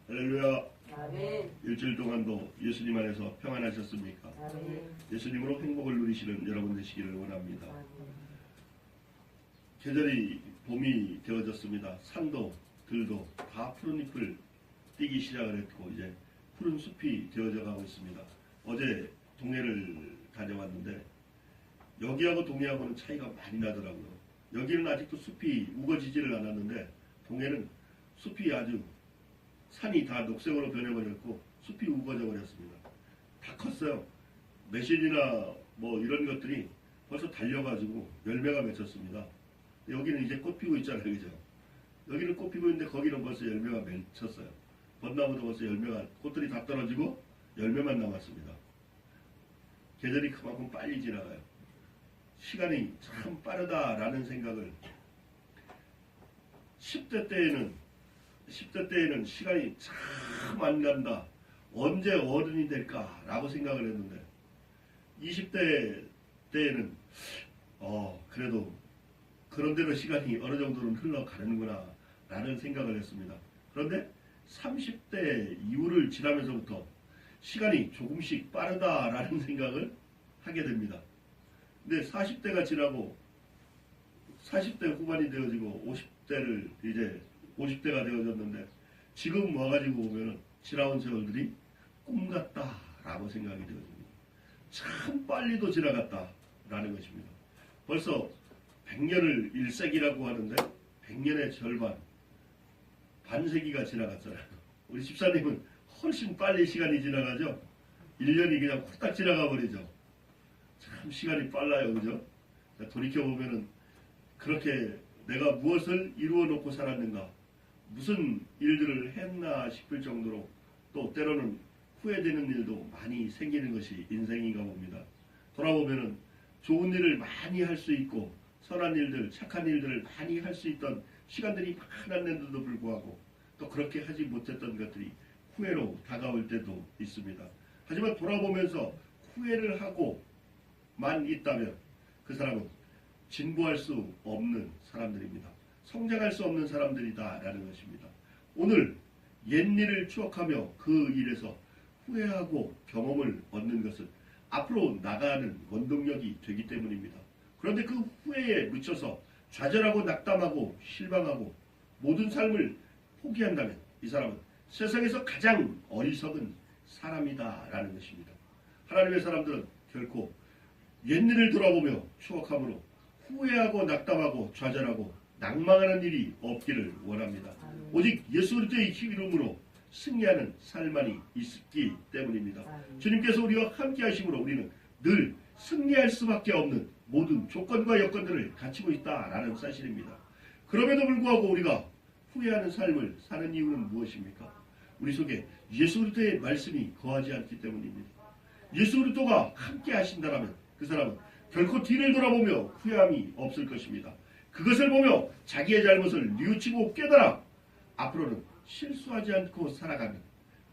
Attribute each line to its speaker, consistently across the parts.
Speaker 1: 할렐루야.
Speaker 2: 아멘.
Speaker 1: 일주일 동안도 예수님 안에서 평안하셨습니까?
Speaker 2: 아멘.
Speaker 1: 예수님으로 행복을 누리시는 여러분 되시기를 원합니다.
Speaker 2: 아멘.
Speaker 1: 계절이 봄이 되어졌습니다. 산도 들도 다 푸른 잎을 띄기 시작을 했고 이제 푸른 숲이 되어져 가고 있습니다. 어제 동해를 다녀왔는데 여기하고 동해하고는 차이가 많이 나더라고요. 여기는 아직도 숲이 우거지지를 않았는데 동해는 숲이 아주 산이 다 녹색으로 변해버렸고 숲이 우거져 버렸습니다. 다 컸어요. 매실이나 뭐 이런 것들이 벌써 달려가지고 열매가 맺혔습니다. 여기는 이제 꽃 피고 있잖아요. 그죠? 여기는 꽃 피고 있는데 거기는 벌써 열매가 맺혔어요. 벚나무도 벌써 열매가, 꽃들이 다 떨어지고 열매만 남았습니다. 계절이 그만큼 빨리 지나가요. 시간이 참 빠르다라는 생각을 10대 때에는 시간이 참 안 간다. 언제 어른이 될까라고 생각을 했는데 20대 때에는 그래도 그런대로 시간이 어느 정도는 흘러가는구나 라는 생각을 했습니다. 그런데 30대 이후를 지나면서부터 시간이 조금씩 빠르다라는 생각을 하게 됩니다. 근데 40대가 지나고 40대 후반이 되어지고 50대를 이제 50대가 되어졌는데 지금 와가지고 보면은 지나온 세월들이 꿈 같다라고 생각이 되어집니다. 참 빨리도 지나갔다라는 것입니다. 벌써 100년을 1세기라고 하는데 100년의 절반, 반세기가 지나갔잖아요. 우리 집사님은 훨씬 빨리 시간이 지나가죠. 1년이 그냥 후딱 지나가 버리죠. 참 시간이 빨라요. 그죠? 돌이켜보면은 그렇게 내가 무엇을 이루어 놓고 살았는가, 무슨 일들을 했나 싶을 정도로 또 때로는 후회되는 일도 많이 생기는 것이 인생인가 봅니다. 돌아보면은 좋은 일을 많이 할 수 있고 선한 일들, 착한 일들을 많이 할 수 있던 시간들이 많았는데도 불구하고 또 그렇게 하지 못했던 것들이 후회로 다가올 때도 있습니다. 하지만 돌아보면서 후회를 하고만 있다면 그 사람은 진보할 수 없는 사람들입니다. 성장할 수 없는 사람들이다라는 것입니다. 오늘 옛일을 추억하며 그 일에서 후회하고 경험을 얻는 것은 앞으로 나가는 원동력이 되기 때문입니다. 그런데 그 후회에 묻혀서 좌절하고 낙담하고 실망하고 모든 삶을 포기한다면 이 사람은 세상에서 가장 어리석은 사람이다라는 것입니다. 하나님의 사람들은 결코 옛일을 돌아보며 추억함으로 후회하고 낙담하고 좌절하고 낭망하는 일이 없기를 원합니다. 오직 예수 그리스도의 이름으로 승리하는 삶만이 있기 때문입니다. 주님께서 우리와 함께 하심으로 우리는 늘 승리할 수밖에 없는 모든 조건과 여건들을 갖추고 있다라는 사실입니다. 그럼에도 불구하고 우리가 후회하는 삶을 사는 이유는 무엇입니까? 우리 속에 예수 그리스도의 말씀이 거하지 않기 때문입니다. 예수 그리스도가 함께 하신다라면 그 사람은 결코 뒤를 돌아보며 후회함이 없을 것입니다. 그것을 보며 자기의 잘못을 뉘우치고 깨달아 앞으로는 실수하지 않고 살아가는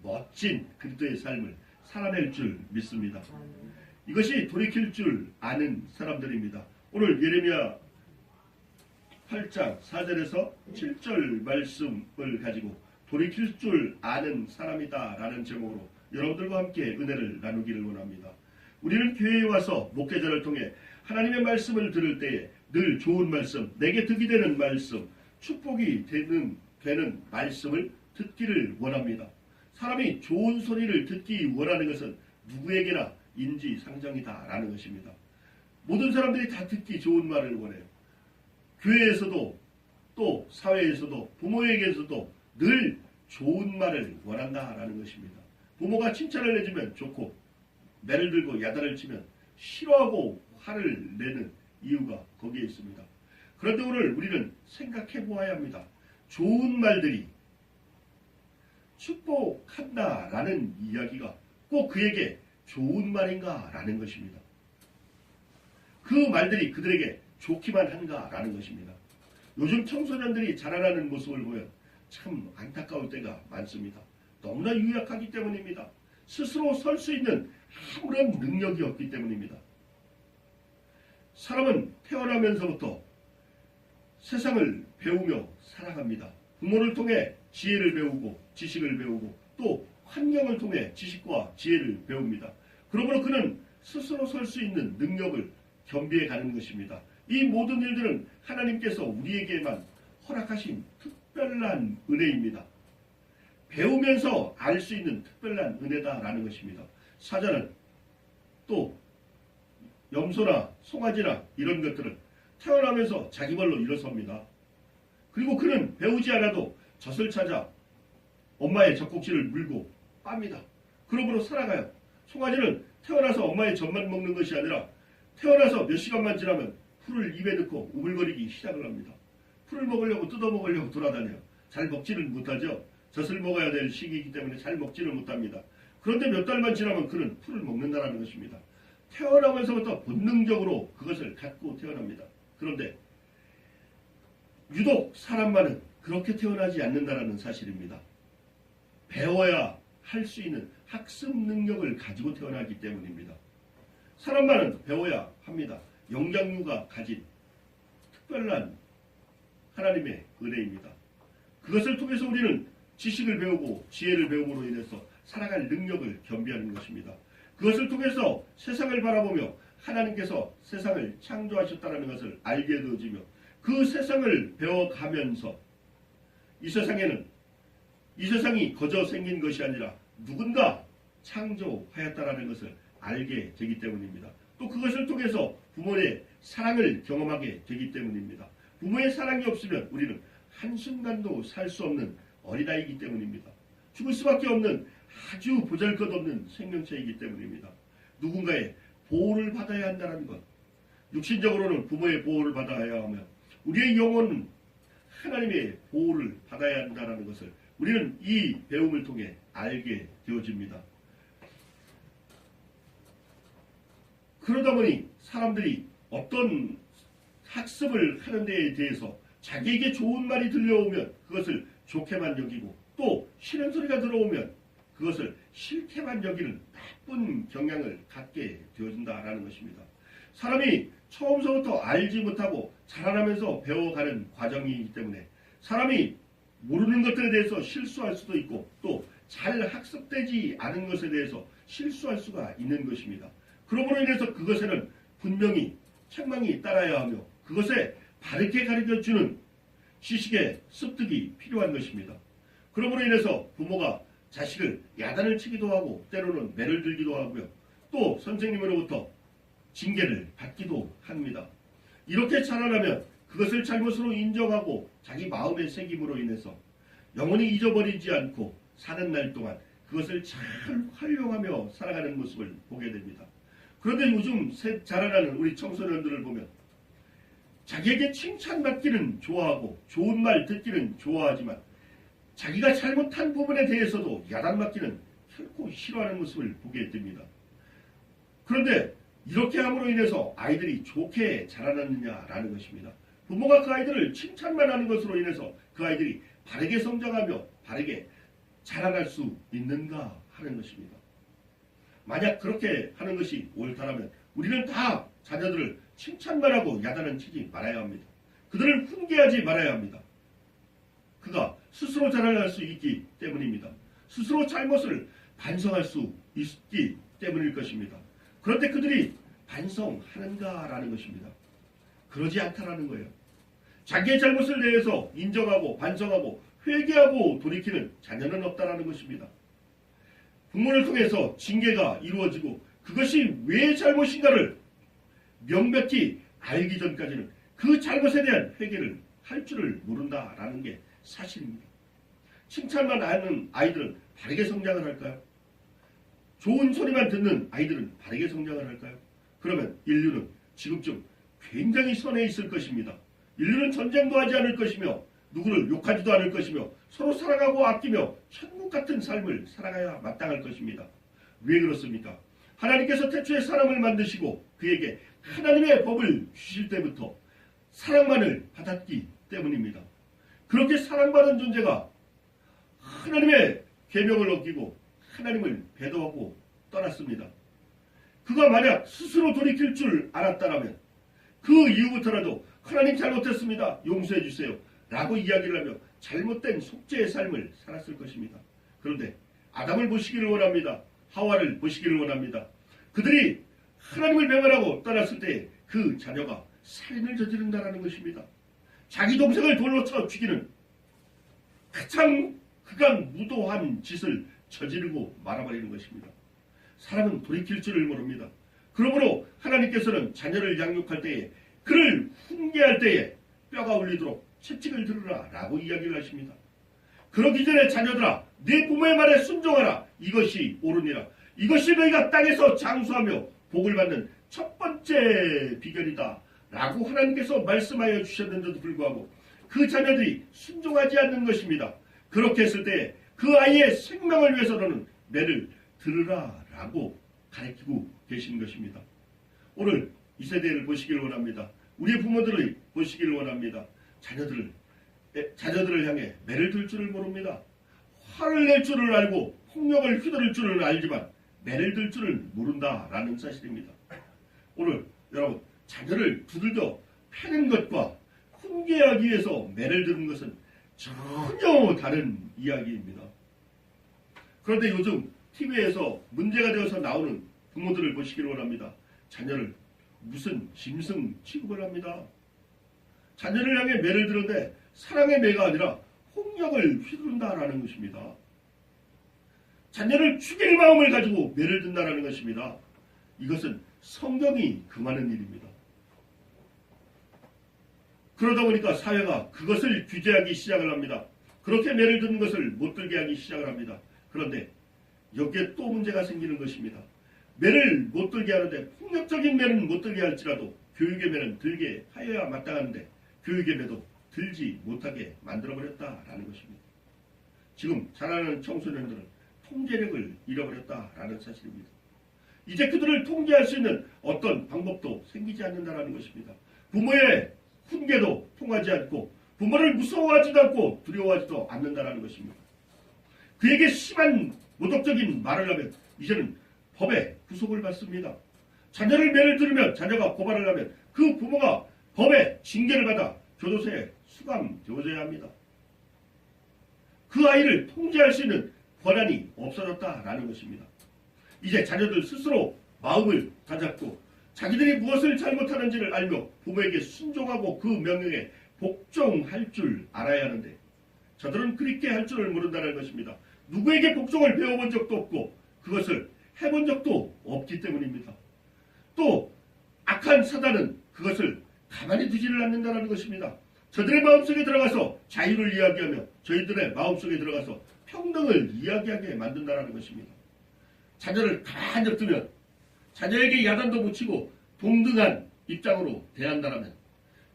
Speaker 1: 멋진 그리스도의 삶을 살아낼 줄 믿습니다. 이것이 돌이킬 줄 아는 사람들입니다. 오늘 예레미야 8장 4절에서 7절 말씀을 가지고 돌이킬 줄 아는 사람이다 라는 제목으로 여러분들과 함께 은혜를 나누기를 원합니다. 우리는 교회에 와서 목회자를 통해 하나님의 말씀을 들을 때에 늘 좋은 말씀, 내게 득이 되는 말씀, 축복이 되는 말씀을 듣기를 원합니다. 사람이 좋은 소리를 듣기 원하는 것은 누구에게나 인지상정이다라는 것입니다. 모든 사람들이 다 듣기 좋은 말을 원해요. 교회에서도 또 사회에서도 부모에게서도 늘 좋은 말을 원한다라는 것입니다. 부모가 칭찬을 해주면 좋고 매를 들고 야단을 치면 싫어하고 화를 내는 이유가 거기에 있습니다. 그런데 오늘 우리는 생각해 보아야 합니다. 좋은 말들이 축복한다라는 이야기가 꼭 그에게 좋은 말인가 라는 것입니다. 그 말들이 그들에게 좋기만 한가라는 것입니다. 요즘 청소년들이 자라나는 모습을 보면 참 안타까울 때가 많습니다. 너무나 유약하기 때문입니다. 스스로 설 수 있는 아무런 능력이 없기 때문입니다. 사람은 태어나면서부터 세상을 배우며 살아갑니다. 부모를 통해 지혜를 배우고 지식을 배우고 또 환경을 통해 지식과 지혜를 배웁니다. 그러므로 그는 스스로 설 수 있는 능력을 겸비해 가는 것입니다. 이 모든 일들은 하나님께서 우리에게만 허락하신 특별한 은혜입니다. 배우면서 알 수 있는 특별한 은혜다라는 것입니다. 사자는 또 염소나 송아지나 이런 것들은 태어나면서 자기 발로 일어섭니다. 그리고 그는 배우지 않아도 젖을 찾아 엄마의 젖꼭지를 물고 빱니다. 그러므로 살아가요. 송아지는 태어나서 엄마의 젖만 먹는 것이 아니라 태어나서 몇 시간만 지나면 풀을 입에 넣고 우글거리기 시작을 합니다. 풀을 먹으려고 뜯어먹으려고 돌아다녀요. 잘 먹지는 못하죠. 젖을 먹어야 될 시기이기 때문에 잘 먹지는 못합니다. 그런데 몇 달만 지나면 그는 풀을 먹는다는 것입니다. 태어나면서부터 본능적으로 그것을 갖고 태어납니다. 그런데 유독 사람만은 그렇게 태어나지 않는다는 사실입니다. 배워야 할 수 있는 학습 능력을 가지고 태어나기 때문입니다. 사람만은 배워야 합니다. 영장류가 가진 특별한 하나님의 은혜입니다. 그것을 통해서 우리는 지식을 배우고 지혜를 배움으로 인해서 살아갈 능력을 겸비하는 것입니다. 그것을 통해서 세상을 바라보며 하나님께서 세상을 창조하셨다는 것을 알게 되어지며 그 세상을 배워가면서 이 세상이 거저 생긴 것이 아니라 누군가 창조하였다는 것을 알게 되기 때문입니다. 또 그것을 통해서 부모의 사랑을 경험하게 되기 때문입니다. 부모의 사랑이 없으면 우리는 한순간도 살 수 없는 어린아이이기 때문입니다. 죽을 수밖에 없는 아주 보잘것없는 생명체이기 때문입니다. 누군가의 보호를 받아야 한다는 것, 육신적으로는 부모의 보호를 받아야 하며 우리의 영혼은 하나님의 보호를 받아야 한다는 것을 우리는 이 배움을 통해 알게 되어집니다. 그러다 보니 사람들이 어떤 학습을 하는 데에 대해서 자기에게 좋은 말이 들려오면 그것을 좋게만 여기고 또 싫은 소리가 들어오면 그것을 싫게만 여기는 나쁜 경향을 갖게 되어진다라는 것입니다. 사람이 처음서부터 알지 못하고 자라나면서 배워가는 과정이기 때문에 사람이 모르는 것들에 대해서 실수할 수도 있고 또 잘 학습되지 않은 것에 대해서 실수할 수가 있는 것입니다. 그러므로 인해서 그것에는 분명히 책망이 따라야 하며 그것에 바르게 가르쳐주는 지식의 습득이 필요한 것입니다. 그러므로 인해서 부모가 자식을 야단을 치기도 하고 때로는 매를 들기도 하고요. 또 선생님으로부터 징계를 받기도 합니다. 이렇게 자라나면 그것을 잘못으로 인정하고 자기 마음의 새김으로 인해서 영원히 잊어버리지 않고 사는 날 동안 그것을 잘 활용하며 살아가는 모습을 보게 됩니다. 그런데 요즘 자라나는 우리 청소년들을 보면 자기에게 칭찬받기는 좋아하고 좋은 말 듣기는 좋아하지만 자기가 잘못한 부분에 대해서도 야단맞기는 결코 싫어하는 모습을 보게 됩니다. 그런데 이렇게 함으로 인해서 아이들이 좋게 자라났느냐라는 것입니다. 부모가 그 아이들을 칭찬만 하는 것으로 인해서 그 아이들이 바르게 성장하며 바르게 자라날 수 있는가 하는 것입니다. 만약 그렇게 하는 것이 옳다라면 우리는 다 자녀들을 칭찬만 하고 야단은 치지 말아야 합니다. 그들을 훈계하지 말아야 합니다. 그가 스스로 자라날 수 있기 때문입니다. 스스로 잘못을 반성할 수 있기 때문일 것입니다. 그런데 그들이 반성하는가라는 것입니다. 그러지 않다라는 거예요. 자기의 잘못을 대해서 인정하고 반성하고 회개하고 돌이키는 자녀는 없다라는 것입니다. 부모를 통해서 징계가 이루어지고 그것이 왜 잘못인가를 명백히 알기 전까지는 그 잘못에 대한 회개를 할 줄을 모른다라는 게 사실입니다. 칭찬만 하는 아이들은 바르게 성장을 할까요? 좋은 소리만 듣는 아이들은 바르게 성장을 할까요? 그러면 인류는 지금쯤 굉장히 선해 있을 것입니다. 인류는 전쟁도 하지 않을 것이며 누구를 욕하지도 않을 것이며 서로 사랑하고 아끼며 천국 같은 삶을 살아가야 마땅할 것입니다. 왜 그렇습니까? 하나님께서 태초에 사람을 만드시고 그에게 하나님의 법을 주실 때부터 사랑만을 받았기 때문입니다. 그렇게 사랑받은 존재가 하나님의 계명을 어기고 하나님을 배도하고 떠났습니다. 그가 만약 스스로 돌이킬 줄 알았다면 그 이후부터라도 하나님 잘못했습니다. 용서해 주세요. 라고 이야기를 하며 잘못된 속죄의 삶을 살았을 것입니다. 그런데 아담을 보시기를 원합니다. 하와를 보시기를 원합니다. 그들이 하나님을 배반하고 떠났을 때 그 자녀가 살인을 저지른다는 것입니다. 자기 동생을 돌로 쳐 죽이는 가장 극악무도한 짓을 저지르고 말아버리는 것입니다. 사람은 돌이킬 줄을 모릅니다. 그러므로 하나님께서는 자녀를 양육할 때에 그를 훈계할 때에 뼈가 울리도록 채찍을 들으라 라고 이야기를 하십니다. 그러기 전에 자녀들아 네 부모의 말에 순종하라. 이것이 옳으니라. 이것이 너희가 땅에서 장수하며 복을 받는 첫 번째 비결이다 라고 하나님께서 말씀하여 주셨는데도 불구하고 그 자녀들이 순종하지 않는 것입니다. 그렇게 했을 때 그 아이의 생명을 위해서는 매를 들으라 라고 가르치고 계신 것입니다. 오늘 이 세대를 보시기를 원합니다. 우리의 부모들을 보시기를 원합니다. 자녀들을 향해 매를 들 줄을 모릅니다. 화를 낼 줄을 알고 폭력을 휘두를 줄은 알지만 매를 들 줄을 모른다라는 사실입니다. 오늘 여러분 자녀를 두들겨 패는 것과 훈계하기 위해서 매를 드는 것은 전혀 다른 이야기입니다. 그런데 요즘 TV에서 문제가 되어서 나오는 부모들을 보시기를 원합니다. 자녀를 무슨 짐승 취급을 합니다. 자녀를 향해 매를 드는데 사랑의 매가 아니라 폭력을 휘두른다라는 것입니다. 자녀를 죽일 마음을 가지고 매를 든다라는 것입니다. 이것은 성경이 금하는 일입니다. 그러다 보니까 사회가 그것을 규제하기 시작을 합니다. 그렇게 매를 드는 것을 못 들게 하기 시작을 합니다. 그런데 여기에 또 문제가 생기는 것입니다. 매를 못 들게 하는데 폭력적인 매는 못 들게 할지라도 교육의 매는 들게 하여야 마땅한데 교육의 매도 들지 못하게 만들어버렸다라는 것입니다. 지금 자라는 청소년들은 통제력을 잃어버렸다라는 사실입니다. 이제 그들을 통제할 수 있는 어떤 방법도 생기지 않는다라는 것입니다. 부모의 훈계도 통하지 않고 부모를 무서워하지도 않고 두려워하지도 않는다라는 것입니다. 그에게 심한 모독적인 말을 하면 이제는 법에 구속을 받습니다. 자녀를 매를 들으면 자녀가 고발을 하면 그 부모가 법에 징계를 받아 교도소에 수감되어져야 합니다. 그 아이를 통제할 수 있는 권한이 없어졌다라는 것입니다. 이제 자녀들 스스로 마음을 다잡고 자기들이 무엇을 잘못하는지를 알며 부모에게 순종하고 그 명령에 복종할 줄 알아야 하는데 저들은 그렇게 할 줄을 모른다는 것입니다. 누구에게 복종을 배워본 적도 없고 그것을 해본 적도 없기 때문입니다. 또 악한 사단은 그것을 가만히 두지를 않는다는 것입니다. 저들의 마음속에 들어가서 자유를 이야기하며 저희들의 마음속에 들어가서 평등을 이야기하게 만든다는 것입니다. 자녀를 가만히 냅두면 자녀에게 야단도 못 치고 동등한 입장으로 대한다면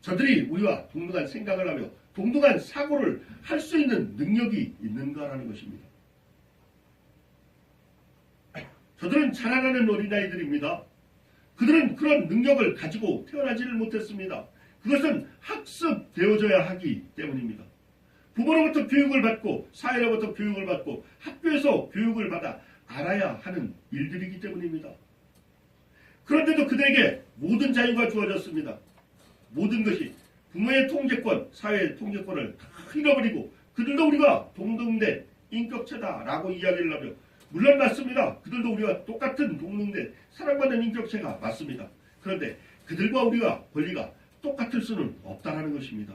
Speaker 1: 저들이 우리와 동등한 생각을 하며 동등한 사고를 할 수 있는 능력이 있는가라는 것입니다. 저들은 자라나는 어린아이들입니다. 그들은 그런 능력을 가지고 태어나지를 못했습니다. 그것은 학습되어져야 하기 때문입니다. 부모로부터 교육을 받고 사회로부터 교육을 받고 학교에서 교육을 받아 알아야 하는 일들이기 때문입니다. 그런데도 그들에게 모든 자유가 주어졌습니다. 모든 것이 부모의 통제권, 사회의 통제권을 다 잃어버리고 그들도 우리가 동등된 인격체다라고 이야기를 하며 물론 맞습니다. 그들도 우리와 똑같은 동등된 사랑받는 인격체가 맞습니다. 그런데 그들과 우리가 권리가 똑같을 수는 없다는 것입니다.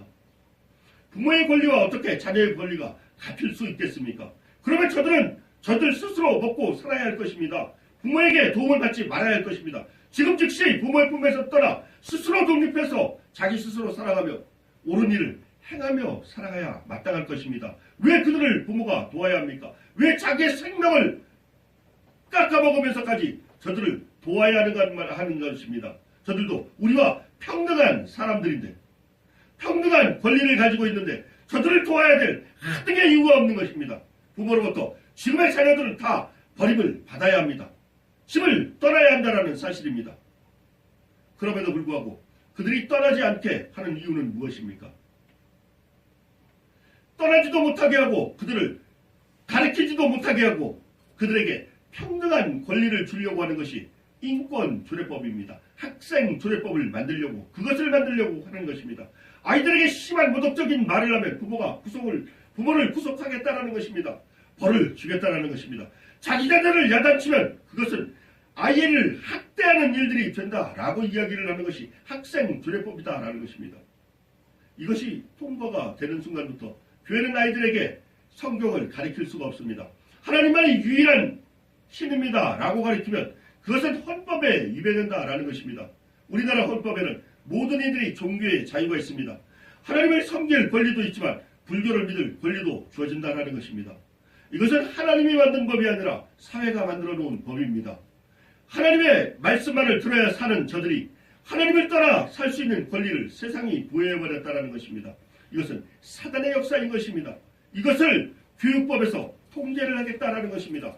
Speaker 1: 부모의 권리와 어떻게 자녀의 권리가 같을 수 있겠습니까? 그러면 저들은 저들 스스로 먹고 살아야 할 것입니다. 부모에게 도움을 받지 말아야 할 것입니다. 지금 즉시 부모의 품에서 떠나 스스로 독립해서 자기 스스로 살아가며 옳은 일을 행하며 살아가야 마땅할 것입니다. 왜 그들을 부모가 도와야 합니까? 왜 자기의 생명을 깎아먹으면서까지 저들을 도와야 하는 것입니다. 저들도 우리와 평등한 사람들인데 평등한 권리를 가지고 있는데 저들을 도와야 될 하등의 이유가 없는 것입니다. 부모로부터 지금의 자녀들은 다 버림을 받아야 합니다. 집을 떠나야 한다는 사실입니다. 그럼에도 불구하고 그들이 떠나지 않게 하는 이유는 무엇입니까? 떠나지도 못하게 하고 그들을 가르치지도 못하게 하고 그들에게 평등한 권리를 주려고 하는 것이 인권조례법입니다. 학생조례법을 만들려고 그것을 만들려고 하는 것입니다. 아이들에게 심한 모독적인 말을 하면 부모가 구속을 부모를 구속하겠다라는 것입니다. 벌을 주겠다라는 것입니다. 자기 자녀를 야단치면 그것은 아이를 학대하는 일들이 된다라고 이야기를 하는 것이 학생주례법이다라는 것입니다. 이것이 통과가 되는 순간부터 교회는 아이들에게 성경을 가르칠 수가 없습니다. 하나님만이 유일한 신입니다 라고 가르치면 그것은 헌법에 위배된다라는 것입니다. 우리나라 헌법에는 모든 이들이 종교의 자유가 있습니다. 하나님을 섬길 권리도 있지만 불교를 믿을 권리도 주어진다라는 것입니다. 이것은 하나님이 만든 법이 아니라 사회가 만들어 놓은 법입니다. 하나님의 말씀만을 들어야 사는 저들이 하나님을 따라 살 수 있는 권리를 세상이 부여해버렸다는 것입니다. 이것은 사단의 역사인 것입니다. 이것을 교육법에서 통제를 하겠다라는 것입니다.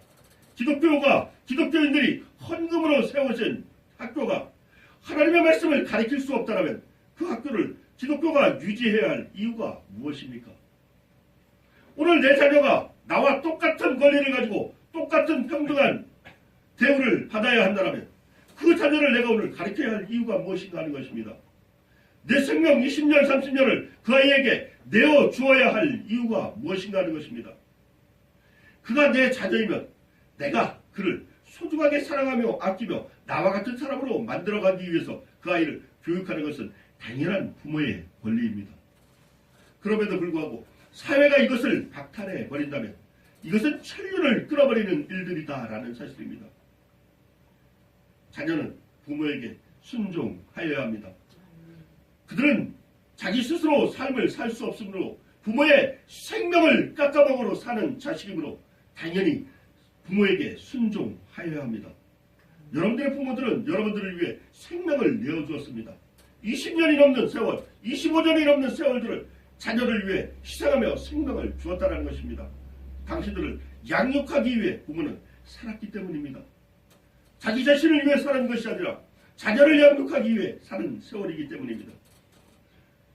Speaker 1: 기독교인들이 헌금으로 세워진 학교가 하나님의 말씀을 가르칠 수 없다면 그 학교를 기독교가 유지해야 할 이유가 무엇입니까? 오늘 내 자녀가 나와 똑같은 권리를 가지고 똑같은 평등한 대우를 받아야 한다면 그 자녀를 내가 오늘 가르쳐야 할 이유가 무엇인가 하는 것입니다. 내 생명 20년, 30년을 그 아이에게 내어 주어야 할 이유가 무엇인가 하는 것입니다. 그가 내 자녀이면 내가 그를 소중하게 사랑하며 아끼며 나와 같은 사람으로 만들어가기 위해서 그 아이를 교육하는 것은 당연한 부모의 권리입니다. 그럼에도 불구하고 사회가 이것을 박탈해 버린다면 이것은 천륜을 끌어버리는 일들이다라는 사실입니다. 자녀는 부모에게 순종하여야 합니다. 그들은 자기 스스로 삶을 살 수 없으므로 부모의 생명을 깎아먹으러 사는 자식이므로 당연히 부모에게 순종하여야 합니다. 여러분들의 부모들은 여러분들을 위해 생명을 내어주었습니다. 20년이 넘는 세월, 25년이 넘는 세월들을 자녀를 위해 희생하며 생명을 주었다는 것입니다. 당신들을 양육하기 위해 부모는 살았기 때문입니다. 자기 자신을 위해 사는 것이 아니라 자녀를 양육하기 위해 사는 세월이기 때문입니다.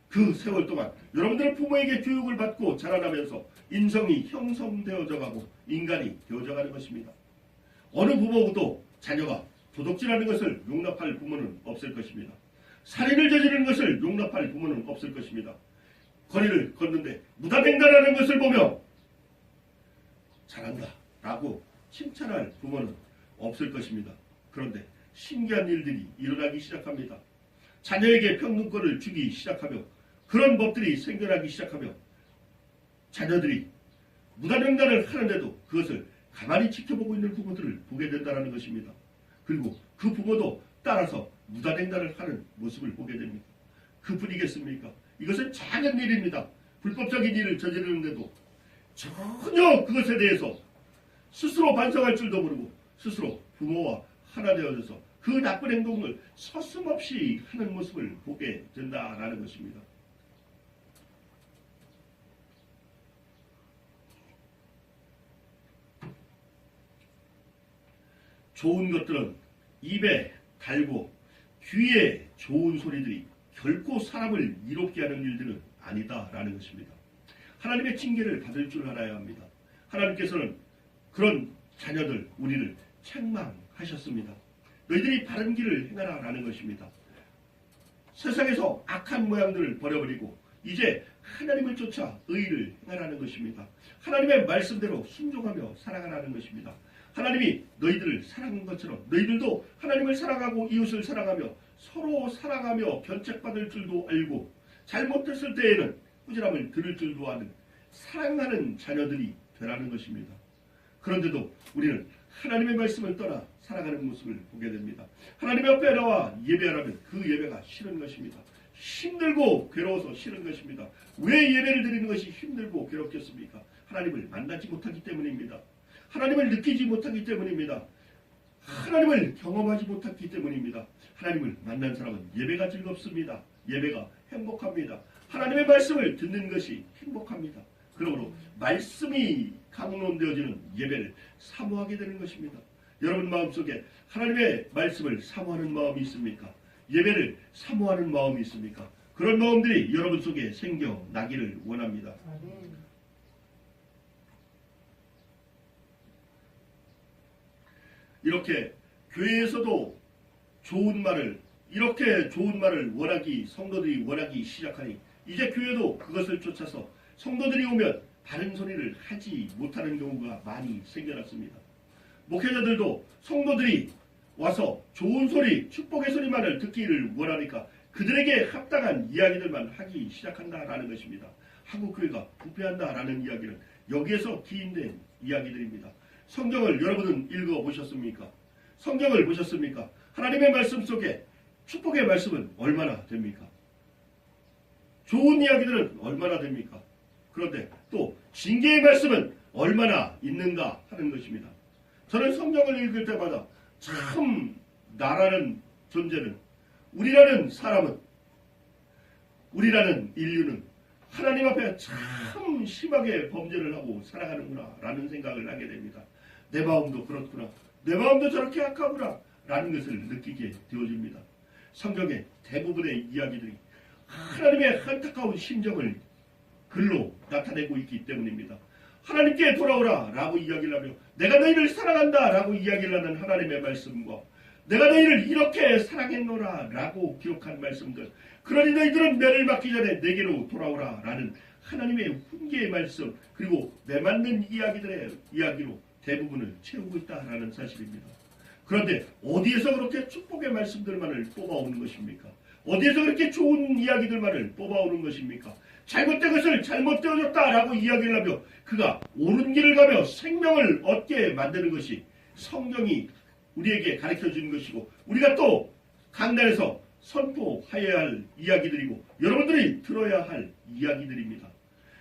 Speaker 1: 그 세월 동안 여러분들은 부모에게 교육을 받고 자라나면서 인성이 형성되어져 가고 인간이 되어져 가는 것입니다. 어느 부모도 자녀가 도둑질하는 것을 용납할 부모는 없을 것입니다. 살인을 저지르는 것을 용납할 부모는 없을 것입니다. 거리를 걷는데 무단횡단하는 것을 보며 잘한다 라고 칭찬할 부모는 없을 것입니다. 그런데 신기한 일들이 일어나기 시작합니다. 자녀에게 평등권을 주기 시작하며 그런 법들이 생겨나기 시작하며 자녀들이 무단횡단을 하는데도 그것을 가만히 지켜보고 있는 부모들을 보게 된다는 것입니다. 그리고 그 부모도 따라서 무단횡단을 하는 모습을 보게 됩니다. 그뿐이겠습니까? 이것은 작은 일입니다. 불법적인 일을 저지르는데도 전혀 그것에 대해서 스스로 반성할 줄도 모르고 스스로 부모와 하나 되어져서 그 나쁜 행동을 서슴없이 하는 모습을 보게 된다라는 것입니다. 좋은 것들은 입에 달고 귀에 좋은 소리들이 결코 사람을 이롭게 하는 일들은 아니다라는 것입니다. 하나님의 징계를 받을 줄 알아야 합니다. 하나님께서는 그런 자녀들 우리를 책망하셨습니다. 너희들이 바른 길을 행하라라는 것입니다. 세상에서 악한 모양들을 버려버리고 이제 하나님을 쫓아 의를 행하라는 것입니다. 하나님의 말씀대로 순종하며 살아가라는 것입니다. 하나님이 너희들을 사랑한 것처럼 너희들도 하나님을 사랑하고 이웃을 사랑하며 서로 사랑하며 견책받을 줄도 알고 잘못했을 때에는 꾸지람을 들을 줄도 아는 사랑하는 자녀들이 되라는 것입니다. 그런데도 우리는 하나님의 말씀을 떠나 살아가는 모습을 보게 됩니다. 하나님 앞에 나와 예배하라면 그 예배가 싫은 것입니다. 힘들고 괴로워서 싫은 것입니다. 왜 예배를 드리는 것이 힘들고 괴롭겠습니까? 하나님을 만나지 못하기 때문입니다. 하나님을 느끼지 못하기 때문입니다. 하나님을 경험하지 못했기 때문입니다. 하나님을 만난 사람은 예배가 즐겁습니다. 예배가 행복합니다. 하나님의 말씀을 듣는 것이 행복합니다. 그러므로 말씀이 강론되어지는 예배를 사모하게 되는 것입니다. 여러분 마음속에 하나님의 말씀을 사모하는 마음이 있습니까? 예배를 사모하는 마음이 있습니까? 그런 마음들이 여러분 속에 생겨나기를 원합니다. 이렇게 교회에서도 이렇게 좋은 말을 성도들이 원하기 시작하니 이제 교회도 그것을 쫓아서 성도들이 오면 바른 소리를 하지 못하는 경우가 많이 생겨났습니다. 목회자들도 성도들이 와서 좋은 소리, 축복의 소리만을 듣기를 원하니까 그들에게 합당한 이야기들만 하기 시작한다라는 것입니다. 한국교회가 부패한다라는 이야기는 여기에서 기인된 이야기들입니다. 성경을 여러분은 읽어보셨습니까? 성경을 보셨습니까? 하나님의 말씀 속에 축복의 말씀은 얼마나 됩니까? 좋은 이야기들은 얼마나 됩니까? 그런데 또 징계의 말씀은 얼마나 있는가 하는 것입니다. 저는 성경을 읽을 때마다 참 나라는 존재는, 우리라는 사람은, 우리라는 인류는 하나님 앞에 참 심하게 범죄를 하고 살아가는구나 라는 생각을 하게 됩니다. 내 마음도 그렇구나, 내 마음도 저렇게 악하구나 라는 것을 느끼게 되어집니다. 성경의 대부분의 이야기들이 하나님의 안타까운 심정을 글로 나타내고 있기 때문입니다. 하나님께 돌아오라 라고 이야기를 하며 내가 너희를 사랑한다 라고 이야기를 하는 하나님의 말씀과 내가 너희를 이렇게 사랑했노라 라고 기록한 말씀들, 그러니 너희들은 매를 맞기 전에 내게로 돌아오라 라는 하나님의 훈계의 말씀, 그리고 매맞는 이야기들의 이야기로 대부분을 채우고 있다라는 사실입니다. 그런데 어디에서 그렇게 축복의 말씀들만을 뽑아오는 것입니까? 어디에서 그렇게 좋은 이야기들만을 뽑아오는 것입니까? 잘못된 것을 잘못되어졌다라고 이야기를 하며 그가 옳은 길을 가며 생명을 얻게 만드는 것이 성경이 우리에게 가르쳐주는 것이고, 우리가 또 강단에서 선포하여야 할 이야기들이고 여러분들이 들어야 할 이야기들입니다.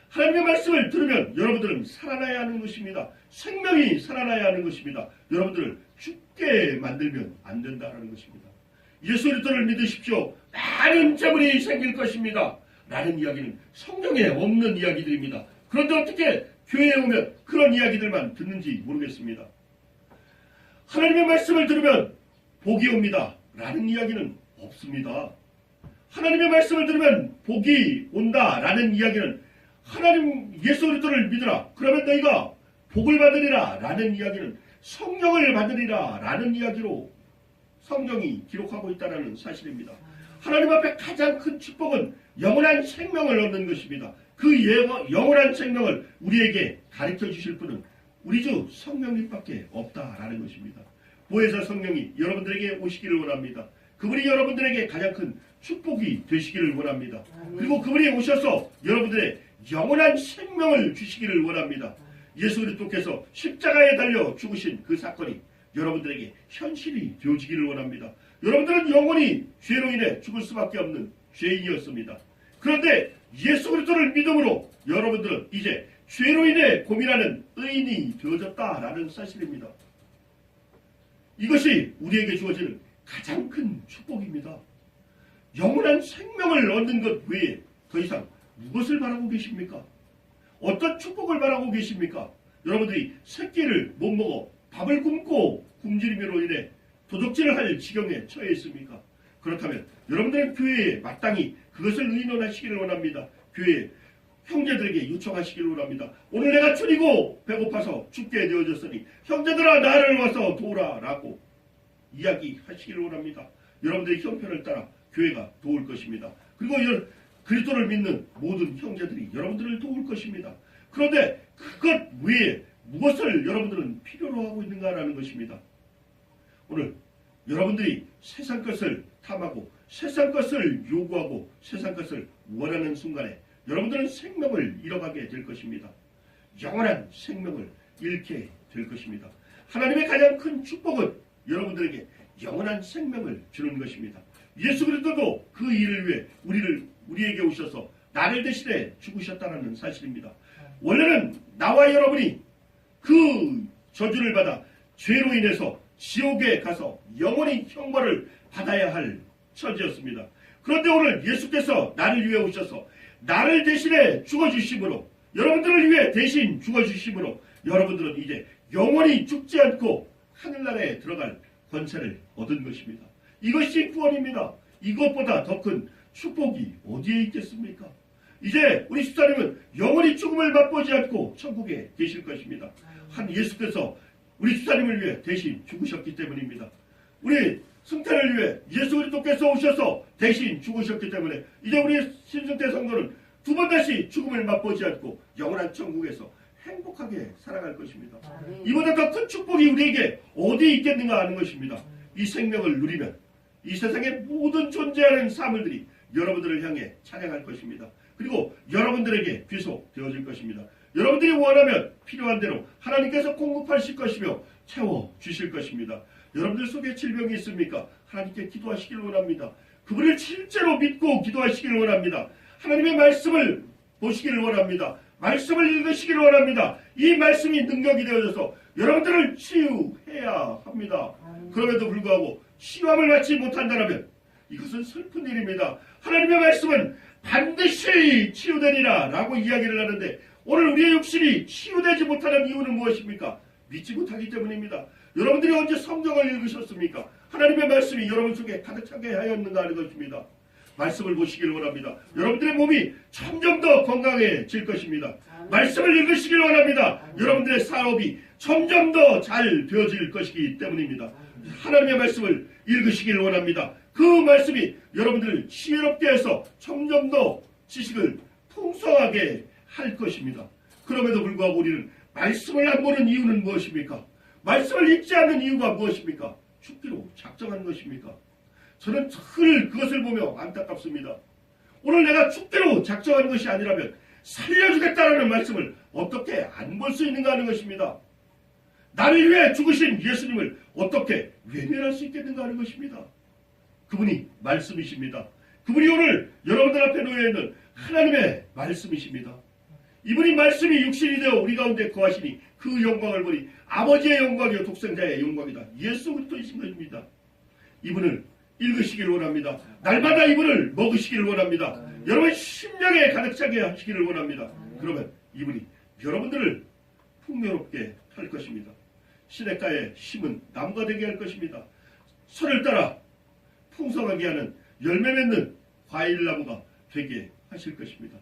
Speaker 1: 하나님의 말씀을 들으면 여러분들은 살아나야 하는 것입니다. 생명이 살아나야 하는 것입니다. 여러분들을 죽게 만들면 안 된다는 것입니다. 예수 그리스도를 믿으십시오, 많은 재물이 생길 것입니다 라는 이야기는 성경에 없는 이야기들입니다. 그런데 어떻게 교회에 오면 그런 이야기들만 듣는지 모르겠습니다. 하나님의 말씀을 들으면 복이 옵니다 라는 이야기는 없습니다. 하나님의 말씀을 들으면 복이 온다 라는 이야기는 하나님 예수 그리스도를 믿으라 그러면 너희가 복을 받으리라 라는 이야기는 성령을 받으리라 라는 이야기로 성경이 기록하고 있다는 사실입니다. 하나님 앞에 가장 큰 축복은 영원한 생명을 얻는 것입니다. 그 영원한 생명을 우리에게 가르쳐 주실 분은 우리 주 성령님밖에 없다라는 것입니다. 보혜사 성령이 여러분들에게 오시기를 원합니다. 그분이 여러분들에게 가장 큰 축복이 되시기를 원합니다. 그리고 그분이 오셔서 여러분들의 영원한 생명을 주시기를 원합니다. 예수 그리스도께서 십자가에 달려 죽으신 그 사건이 여러분들에게 현실이 되어지기를 원합니다. 여러분들은 영원히 죄로 인해 죽을 수밖에 없는 죄인이었습니다. 그런데 예수 그리스도를 믿음으로 여러분들은 이제 죄로 인해 고민하는 의인이 되어졌다라는 사실입니다. 이것이 우리에게 주어지는 가장 큰 축복입니다. 영원한 생명을 얻는 것 외에 더 이상 무엇을 바라고 계십니까? 어떤 축복을 바라고 계십니까? 여러분들이 새끼를 못 먹어 밥을 굶고 굶주림으로 인해 도둑질을 할 지경에 처해 있습니까? 그렇다면 여러분들은 교회에 마땅히 그것을 의논하시기를 원합니다. 교회 형제들에게 요청하시기를 원합니다. 오늘 내가 줄이고 배고파서 죽게 되어졌으니 형제들아 나를 와서 도우라 라고 이야기하시기를 원합니다. 여러분들의 형편을 따라 교회가 도울 것입니다. 그리고 그리스도를 믿는 모든 형제들이 여러분들을 도울 것입니다. 그런데 그것 외에 무엇을 여러분들은 필요로 하고 있는가라는 것입니다. 오늘 여러분들이 세상 것을 탐하고 세상 것을 요구하고 세상 것을 원하는 순간에 여러분들은 생명을 잃어가게 될 것입니다. 영원한 생명을 잃게 될 것입니다. 하나님의 가장 큰 축복은 여러분들에게 영원한 생명을 주는 것입니다. 예수 그리스도도 그 일을 위해 우리에게 오셔서 나를 대신해 죽으셨다는 사실입니다. 원래는 나와 여러분이 그 저주를 받아 죄로 인해서 지옥에 가서 영원히 형벌을 받아야 할 처지였습니다. 그런데 오늘 예수께서 나를 위해 오셔서 나를 대신해 죽어주심으로, 여러분들을 위해 대신 죽어주심으로 여러분들은 이제 영원히 죽지 않고 하늘나라에 들어갈 권세를 얻은 것입니다. 이것이 구원입니다. 이것보다 더 큰 축복이 어디에 있겠습니까? 이제 우리 집사님은 영원히 죽음을 맛보지 않고 천국에 계실 것입니다. 한 예수께서 우리 집사님을 위해 대신 죽으셨기 때문입니다. 우리 승태를 위해 예수 그리스도께서 오셔서 대신 죽으셨기 때문에 이제 우리 신승태 성도는 두 번 다시 죽음을 맛보지 않고 영원한 천국에서 행복하게 살아갈 것입니다. 이보다 더 큰 축복이 우리에게 어디 있겠는가 하는 것입니다. 이 생명을 누리면 이 세상의 모든 존재하는 사물들이 여러분들을 향해 찬양할 것입니다. 그리고 여러분들에게 귀속되어질 것입니다. 여러분들이 원하면 필요한 대로 하나님께서 공급하실 것이며 채워주실 것입니다. 여러분들 속에 질병이 있습니까? 하나님께 기도하시기를 원합니다. 그분을 실제로 믿고 기도하시기를 원합니다. 하나님의 말씀을 보시기를 원합니다. 말씀을 읽으시기를 원합니다. 이 말씀이 능력이 되어져서 여러분들을 치유해야 합니다. 그럼에도 불구하고 치유함을 받지 못한다면 이것은 슬픈 일입니다. 하나님의 말씀은 반드시 치유되리라 라고 이야기를 하는데 오늘 우리의 육신이 치유되지 못하는 이유는 무엇입니까? 믿지 못하기 때문입니다. 여러분들이 언제 성경을 읽으셨습니까? 하나님의 말씀이 여러분 속에 가득 차게 하였는가 하는 것입니다. 말씀을 보시길 원합니다. 여러분들의 몸이 점점 더 건강해질 것입니다. 말씀을 읽으시길 원합니다. 여러분들의 사업이 점점 더 잘 되어질 것이기 때문입니다. 하나님의 말씀을 읽으시길 원합니다. 그 말씀이 여러분들을 지혜롭게 해서 점점 더 지식을 풍성하게 할 것입니다. 그럼에도 불구하고 우리는 말씀을 안 보는 이유는 무엇입니까? 말씀을 읽지 않는 이유가 무엇입니까? 죽기로 작정한 것입니까? 저는 늘 그것을 보며 안타깝습니다. 오늘 내가 죽기로 작정한 것이 아니라면 살려주겠다라는 말씀을 어떻게 안 볼 수 있는가 하는 것입니다. 나를 위해 죽으신 예수님을 어떻게 외면할 수 있겠는가 하는 것입니다. 그분이 말씀이십니다. 그분이 오늘 여러분들 앞에 놓여있는 하나님의 말씀이십니다. 이분이 말씀이 육신이 되어 우리 가운데 거하시니 그 영광을 보니 아버지의 영광이요 독생자의 영광이다. 예수 그리스도이신 것입니다. 이분을 읽으시기를 원합니다. 날마다 이분을 먹으시기를 원합니다. 여러분 심령에 가득 차게 하시기를 원합니다. 그러면 이분이 여러분들을 풍요롭게 할 것입니다. 시냇가에 심은 나무가 되게 할 것입니다. 선을 따라 풍성하게 하는 열매 맺는 과일나무가 되게 하실 것입니다.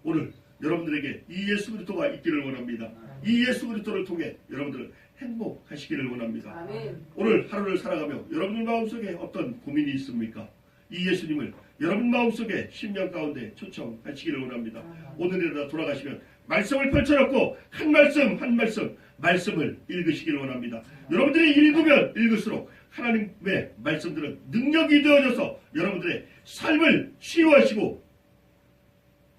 Speaker 1: 오늘 여러분들에게 이 예수 그리스도가 있기를 원합니다. 이 예수 그리스도를 통해 여러분들은 행복하시기를 원합니다.
Speaker 2: 아멘.
Speaker 1: 오늘 하루를 살아가며 여러분 마음속에 어떤 고민이 있습니까? 이 예수님을 여러분 마음속에 심령 가운데 초청하시기를 원합니다. 오늘이라도 돌아가시면 말씀을 펼쳐놓고 한 말씀 한 말씀 말씀을 읽으시기를 원합니다. 여러분들이 읽으면 읽을수록 하나님의 말씀들은 능력이 되어져서 여러분들의 삶을 치유하시고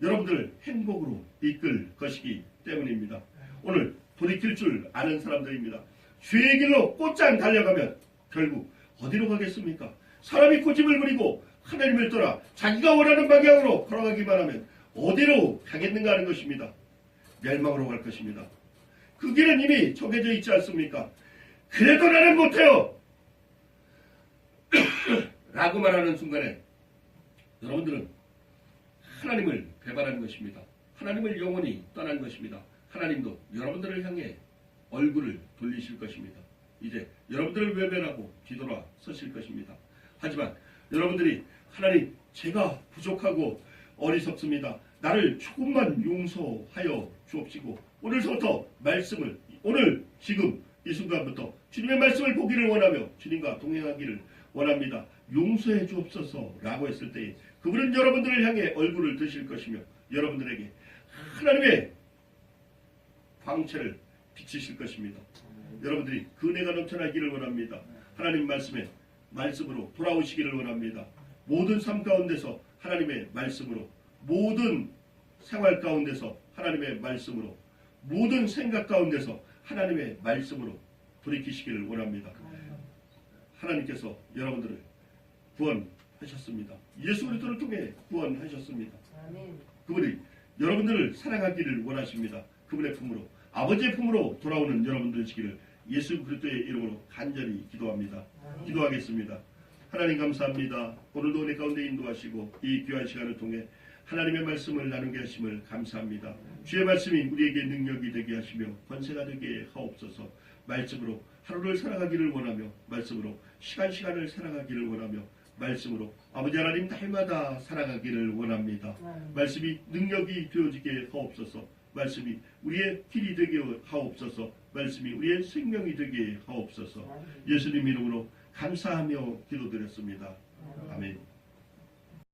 Speaker 1: 여러분들을 행복으로 이끌 것이기 때문입니다. 오늘 돌이킬 줄 아는 사람들입니다. 죄의 길로 곧장 달려가면 결국 어디로 가겠습니까? 사람이 고집을 부리고 하나님을 떠나 자기가 원하는 방향으로 걸어가기만 하면 어디로 가겠는가 하는 것입니다. 멸망으로 갈 것입니다. 그 길은 이미 정해져 있지 않습니까? 그래도 나는 못해요 라고 말하는 순간에 여러분들은 하나님을 배반하는 것입니다. 하나님을 영원히 떠난 것입니다. 하나님도 여러분들을 향해 얼굴을 돌리실 것입니다. 이제 여러분들을 외면하고 뒤돌아 서실 것입니다. 하지만 여러분들이 하나님 제가 부족하고 어리석습니다. 나를 조금만 용서하여 주옵시고 오늘부터 말씀을 오늘 지금 이 순간부터 주님의 말씀을 보기를 원하며 주님과 동행하기를 원합니다. 용서해 주옵소서 라고 했을 때에 그분은 여러분들을 향해 얼굴을 드실 것이며 여러분들에게 하나님의 광채를 비치실 것입니다. 여러분들이 그 은혜가 넘쳐나기를 원합니다. 하나님 말씀으로 돌아오시기를 원합니다. 모든 삶 가운데서 하나님의 말씀으로 모든 생활 가운데서 하나님의 말씀으로 모든 생각 가운데서 하나님의 말씀으로 돌이키시기를 원합니다. 하나님께서 여러분들을 구원하셨습니다. 예수 그리스도를 통해 구원하셨습니다. 그분이 여러분들을 사랑하기를 원하십니다. 그분의 품으로 아버지의 품으로 돌아오는 여러분들 되시기를 예수 그리스도의 이름으로 간절히 기도합니다. 기도하겠습니다. 하나님 감사합니다. 오늘도 은혜 가운데 인도하시고 이 귀한 시간을 통해 하나님의 말씀을 나누게 하심을 감사합니다. 주의 말씀이 우리에게 능력이 되게 하시며 권세가 되게 하옵소서. 말씀으로 하루를 살아가기를 원하며 말씀으로 시간을 살아가기를 원하며 말씀으로 아버지 하나님 날마다 살아가기를 원합니다. 말씀이 능력이 되어지게 하옵소서. 말씀이 우리의 길이 되게 하옵소서. 말씀이 우리의 생명이 되게 하옵소서. 예수님 이름으로 감사하며 기도드렸습니다. 아멘.